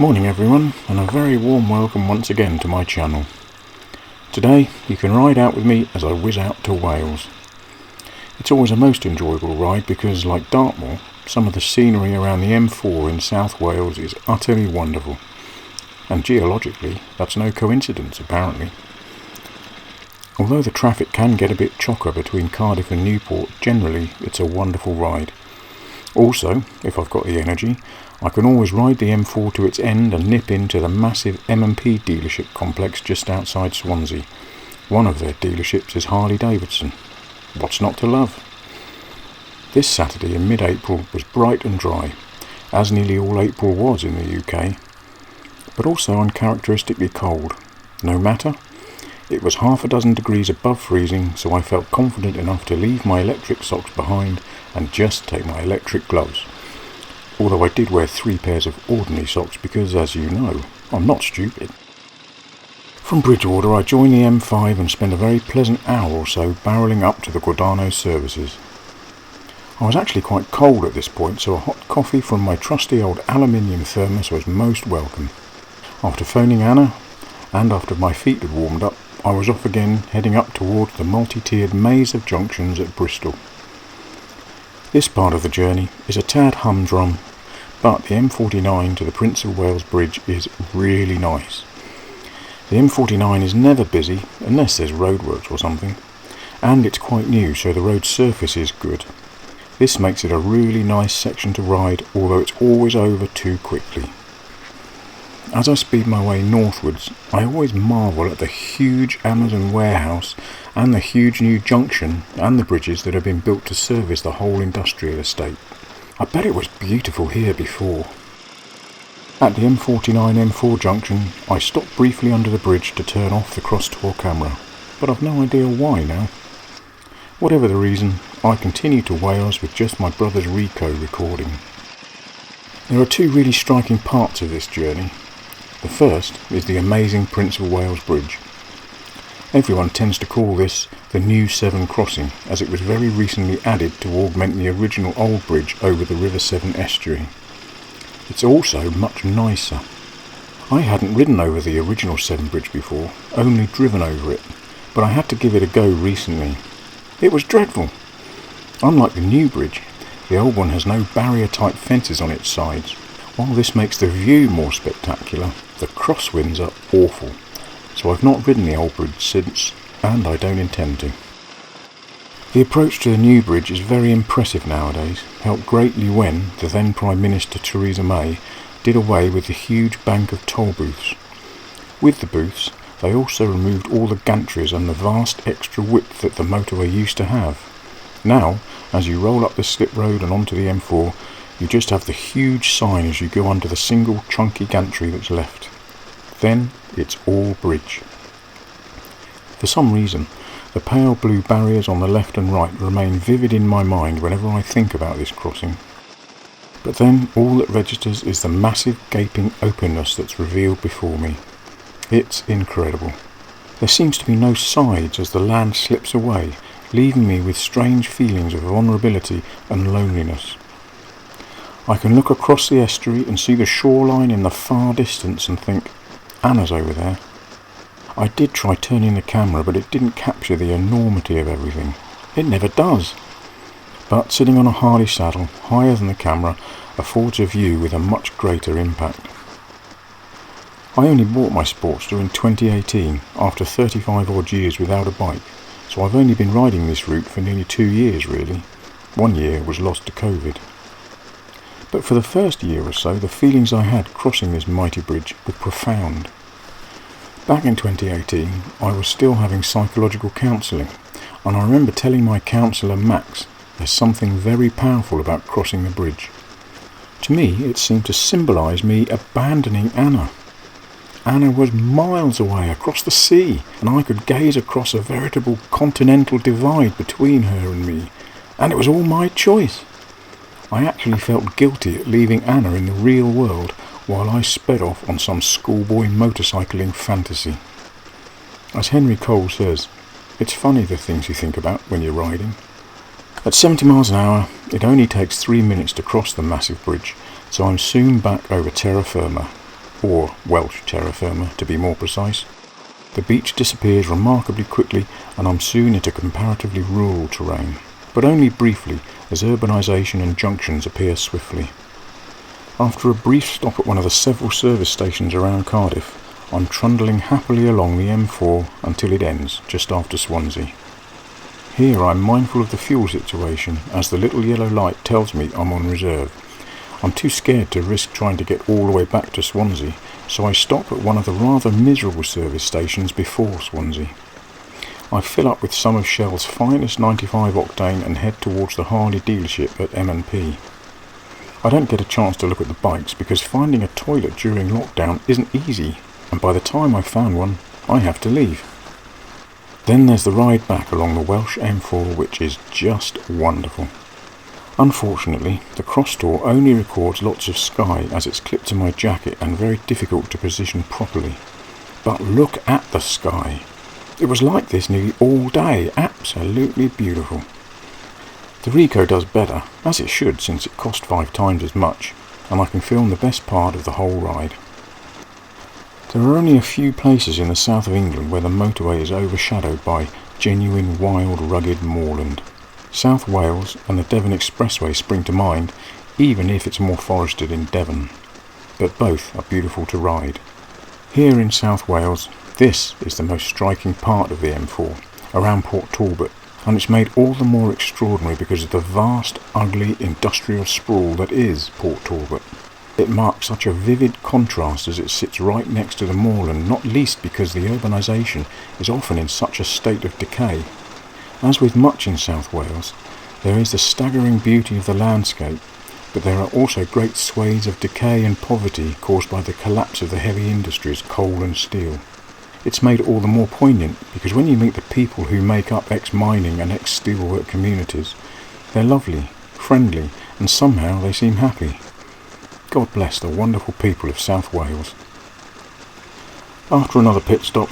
Morning everyone, and a very warm welcome once again to my channel. Today you can ride out with me as I whiz out to Wales. It's always a most enjoyable ride because, like Dartmoor, some of the scenery around the M4 in South Wales is utterly wonderful. And geologically, that's no coincidence apparently. Although the traffic can get a bit chocker between Cardiff and Newport, generally it's a wonderful ride. Also, if I've got the energy, I can always ride the M4 to its end and nip into the massive M&P dealership complex just outside Swansea. One of their dealerships is Harley-Davidson. What's not to love? This Saturday in mid-April was bright and dry, as nearly all April was in the UK, but also uncharacteristically cold. No matter, it was half a dozen degrees above freezing, so I felt confident enough to leave my electric socks behind and just take my electric gloves. Although I did wear 3 pairs of ordinary socks because, as you know, I'm not stupid. From Bridgewater I joined the M5 and spent a very pleasant hour or so barrelling up to the Guadano services. I was actually quite cold at this point, so a hot coffee from my trusty old aluminium thermos was most welcome. After phoning Anna, and after my feet had warmed up, I was off again, heading up towards the multi-tiered maze of junctions at Bristol. This part of the journey is a tad humdrum, but the M49 to the Prince of Wales Bridge is really nice. The M49 is never busy, unless there's roadworks or something, and it's quite new, so the road surface is good. This makes it a really nice section to ride, although it's always over too quickly. As I speed my way northwards, I always marvel at the huge Amazon warehouse and the huge new junction and the bridges that have been built to service the whole industrial estate. I bet it was beautiful here before. At the M49-M4 junction, I stopped briefly under the bridge to turn off the cross-tour camera, but I've no idea why now. Whatever the reason, I continue to Wales with just my brother's Ricoh recording. There are 2 really striking parts of this journey. The first is the amazing Prince of Wales Bridge. Everyone tends to call this the new Severn Crossing, as it was very recently added to augment the original old bridge over the River Severn estuary. It's also much nicer. I hadn't ridden over the original Severn Bridge before, only driven over it, but I had to give it a go recently. It was dreadful. Unlike the new bridge, the old one has no barrier-type fences on its sides. While this makes the view more spectacular, the crosswinds are awful, so I've not ridden the old bridge since, and I don't intend to. The approach to the new bridge is very impressive nowadays, helped greatly when the then Prime Minister Theresa May did away with the huge bank of toll booths. With the booths, they also removed all the gantries and the vast extra width that the motorway used to have. Now, as you roll up the slip road and onto the M4, you just have the huge sign as you go under the single chunky gantry that's left. Then it's all bridge. For some reason, the pale blue barriers on the left and right remain vivid in my mind whenever I think about this crossing. But then all that registers is the massive gaping openness that's revealed before me. It's incredible. There seems to be no sides as the land slips away, leaving me with strange feelings of vulnerability and loneliness. I can look across the estuary and see the shoreline in the far distance and think, Anna's over there. I did try turning the camera, but it didn't capture the enormity of everything. It never does. But sitting on a Harley saddle, higher than the camera, affords a view with a much greater impact. I only bought my Sportster in 2018, after 35 odd years without a bike, so I've only been riding this route for nearly 2 years really. 1 year was lost to COVID. But for the first year or so, the feelings I had crossing this mighty bridge were profound. Back in 2018, I was still having psychological counselling, and I remember telling my counsellor Max there's something very powerful about crossing the bridge. To me, it seemed to symbolise me abandoning Anna. Anna was miles away across the sea, and I could gaze across a veritable continental divide between her and me, and it was all my choice. I actually felt guilty at leaving Anna in the real world while I sped off on some schoolboy motorcycling fantasy. As Henry Cole says, it's funny the things you think about when you're riding. At 70 miles an hour, it only takes 3 minutes to cross the massive bridge, so I'm soon back over terra firma. or Welsh terra firma to be more precise. The beach disappears remarkably quickly and I'm soon into comparatively rural terrain, but only briefly as urbanisation and junctions appear swiftly. After a brief stop at one of the several service stations around Cardiff, I'm trundling happily along the M4 until it ends just after Swansea. Here I'm mindful of the fuel situation as the little yellow light tells me I'm on reserve. I'm too scared to risk trying to get all the way back to Swansea, so I stop at one of the rather miserable service stations before Swansea. I fill up with some of Shell's finest 95 octane and head towards the Harley dealership at M&P. I don't get a chance to look at the bikes because finding a toilet during lockdown isn't easy, and by the time I've found one, I have to leave. Then there's the ride back along the Welsh M4, which is just wonderful. Unfortunately, the cross-door only records lots of sky as it's clipped to my jacket and very difficult to position properly. But look at the sky! It was like this nearly all day, absolutely beautiful. The Ricoh does better, as it should since it cost 5 times as much, and I can film the best part of the whole ride. There are only a few places in the south of England where the motorway is overshadowed by genuine wild rugged moorland. South Wales and the Devon Expressway spring to mind, even if it's more forested in Devon. But both are beautiful to ride. Here in South Wales, this is the most striking part of the M4, around Port Talbot, and it's made all the more extraordinary because of the vast, ugly, industrial sprawl that is Port Talbot. It marks such a vivid contrast as it sits right next to the moorland, not least because the urbanisation is often in such a state of decay. As with much in South Wales, there is the staggering beauty of the landscape, but there are also great swathes of decay and poverty caused by the collapse of the heavy industries, coal and steel. It's made all the more poignant because when you meet the people who make up ex-mining and ex-steelwork communities, they're lovely, friendly, and somehow they seem happy. God bless the wonderful people of South Wales. After another pit stop,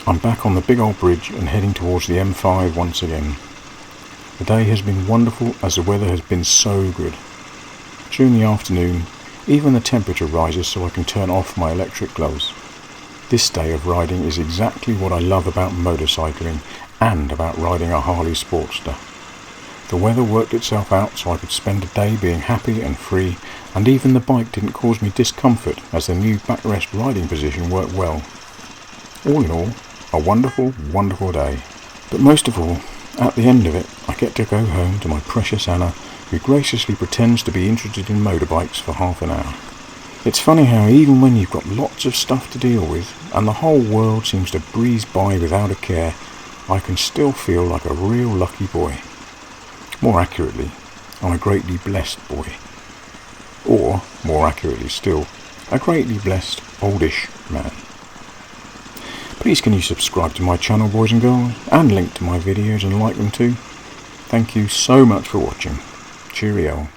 I'm back on the big old bridge and heading towards the M5 once again. The day has been wonderful as the weather has been so good. During the afternoon, even the temperature rises so I can turn off my electric gloves. This day of riding is exactly what I love about motorcycling and about riding a Harley Sportster. The weather worked itself out so I could spend a day being happy and free, and even the bike didn't cause me discomfort as the new backrest riding position worked well. All in all, a wonderful, wonderful day. But most of all, at the end of it, I get to go home to my precious Anna, who graciously pretends to be interested in motorbikes for half an hour. It's funny how even when you've got lots of stuff to deal with, and the whole world seems to breeze by without a care, I can still feel like a real lucky boy. More accurately, I'm a greatly blessed boy. Or, more accurately still, a greatly blessed oldish man. Please can you subscribe to my channel, boys and girls, and link to my videos and like them too. Thank you so much for watching. Cheerio.